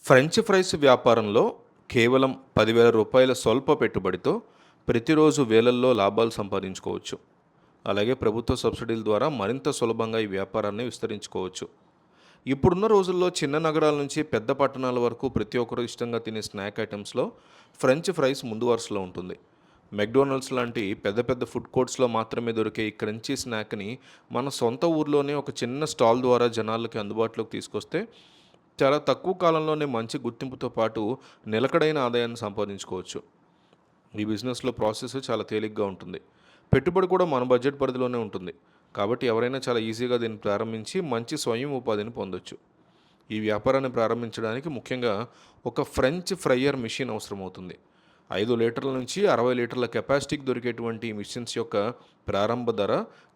French fries వ్యాపారంలో కేవలం రూ. 10,000 స్వల్ప పెట్టుబడితో ప్రతిరోజు వేలల్లో లాభాలు సంపాదించుకోవచ్చు. అలాగే ప్రభుత్వ సబ్సిడీల ద్వారా మరింత సులభంగా ఈ వ్యాపారాన్ని విస్తరించుకోవచ్చు. ఇప్పుడున్న రోజుల్లో చిన్న నగరాల నుంచి పెద్ద పట్టణాల వరకు ప్రతి ఒక్కరు ఇష్టంగా తినే స్నాక్ ఐటమ్స్లో ఫ్రెంచ్ ఫ్రైస్ ముందు వరుసలో ఉంటుంది. మెక్డొనాల్డ్స్ లాంటి పెద్ద పెద్ద ఫుడ్ కోర్ట్స్లో మాత్రమే దొరికే ఈ క్రంచీ స్నాక్ని మన సొంత ఊర్లోనే ఒక చిన్న స్టాల్ ద్వారా జనాలకి అందుబాటులోకి తీసుకొస్తే చాలా తక్కువ కాలంలోనే మంచి గుర్తింపుతో పాటు నిలకడైన ఆదాయాన్ని సంపాదించుకోవచ్చు. ఈ బిజినెస్లో ప్రాసెస్ చాలా తేలిగ్గా ఉంటుంది. పెట్టుబడి కూడా మన బడ్జెట్ పరిధిలోనే ఉంటుంది. కాబట్టి ఎవరైనా చాలా ఈజీగా దీన్ని ప్రారంభించి మంచి స్వయం ఉపాధిని పొందొచ్చు. ఈ వ్యాపారాన్ని ప్రారంభించడానికి ముఖ్యంగా ఒక ఫ్రెంచ్ ఫ్రైయర్ మిషన్ అవసరమవుతుంది. 5 లీటర్ల నుంచి 60 లీటర్ల కెపాసిటీకి దొరికేటువంటి ఈ మిషన్స్ యొక్క ప్రారంభ ధర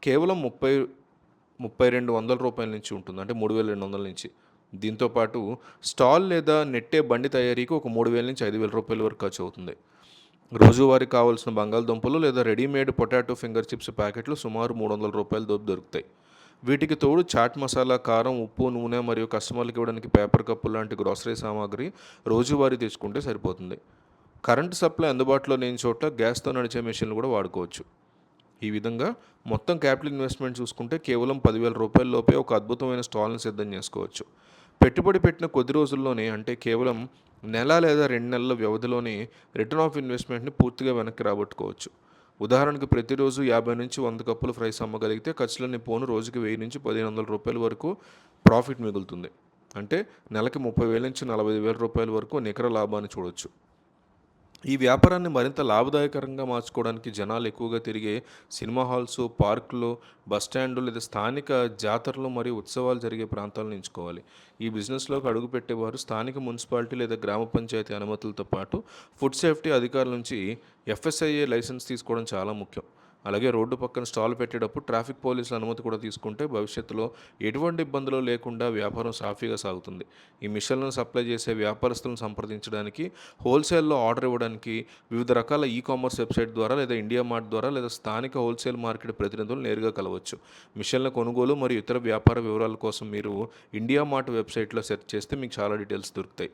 కేవలం 3200 నుంచి ఉంటుంది. అంటే 3200 నుంచి. దీంతోపాటు స్టాల్ లేదా నెట్టే బండి తయారీకి ఒక 3000 నుంచి 5000 రూపాయల వరకు ఖర్చు అవుతుంది. రోజువారీ కావాల్సిన బంగాళదుంపలు లేదా రెడీమేడ్ పొటాటో ఫింగర్ చిప్స్ ప్యాకెట్లు సుమారు 300 రూపాయల దోపు దొరుకుతాయి. వీటికి తోడు చాట్ మసాలా, కారం, ఉప్పు, నూనె మరియు కస్టమర్లకు ఇవ్వడానికి పేపర్ కప్పు లాంటి గ్రోసరీ సామాగ్రి రోజువారీ తెచ్చుకుంటే సరిపోతుంది. కరెంటు సప్లై అందుబాటులో లేని చోట్ల గ్యాస్తో నడిచే మెషిన్లు కూడా వాడుకోవచ్చు. ఈ విధంగా మొత్తం క్యాపిటల్ ఇన్వెస్ట్మెంట్ చూసుకుంటే కేవలం 10,000 రూపాయల లోపే ఒక అద్భుతమైన స్టాల్ని సిద్ధం చేసుకోవచ్చు. పెట్టుబడి పెట్టిన కొద్ది రోజుల్లోనే, అంటే కేవలం నెల లేదా 2 నెలల వ్యవధిలోనే రిటర్న్ ఆఫ్ ఇన్వెస్ట్మెంట్ని పూర్తిగా వెనక్కి రాబట్టుకోవచ్చు. ఉదాహరణకు ప్రతిరోజు 50 నుంచి 100 కప్పులు ఫ్రైస్ అమ్మగలిగితే ఖర్చులన్నీ పోను రోజుకి 1000 నుంచి 1500 రూపాయల వరకు ప్రాఫిట్ మిగులుతుంది. అంటే నెలకి 30,000 నుంచి 45,000 రూపాయల వరకు నికర లాభాన్ని చూడొచ్చు. ఈ వ్యాపారాన్ని మరింత లాభదాయకరంగా మార్చుకోవడానికి జనాలు ఎక్కువగా తిరిగే సినిమా హాల్స్, పార్కులు, బస్టాండ్లు లేదా స్థానిక జాతరలు మరియు ఉత్సవాలు జరిగే ప్రాంతాలను ఎంచుకోవాలి. ఈ బిజినెస్లోకి అడుగుపెట్టేవారు స్థానిక మున్సిపాలిటీ లేదా గ్రామ పంచాయతీ అనుమతులతో పాటు ఫుడ్ సేఫ్టీ అధికారుల నుంచి FSIA లైసెన్స్ తీసుకోవడం చాలా ముఖ్యం. అలాగే రోడ్డు పక్కన స్టాల్ పెట్టేటప్పుడు ట్రాఫిక్ పోలీసుల అనుమతి కూడా తీసుకుంటే భవిష్యత్తులో ఎటువంటి ఇబ్బందులు లేకుండా వ్యాపారం సాఫీగా సాగుతుంది. ఈ మిషన్లను సప్లై చేసే వ్యాపారస్తులను సంప్రదించడానికి, హోల్సేల్లో ఆర్డర్ ఇవ్వడానికి వివిధ రకాల కామర్స్ వెబ్సైట్ ద్వారా లేదా ఇండియా మార్ట్ ద్వారా లేదా స్థానిక హోల్సేల్ మార్కెట్ ప్రతినిధులు నేరుగా కలవచ్చు. మిషన్ల కొనుగోలు మరియు ఇతర వ్యాపార వివరాల కోసం మీరు ఇండియా మార్ట్ వెబ్సైట్లో సెర్చ్ చేస్తే మీకు చాలా డీటెయిల్స్ దొరుకుతాయి.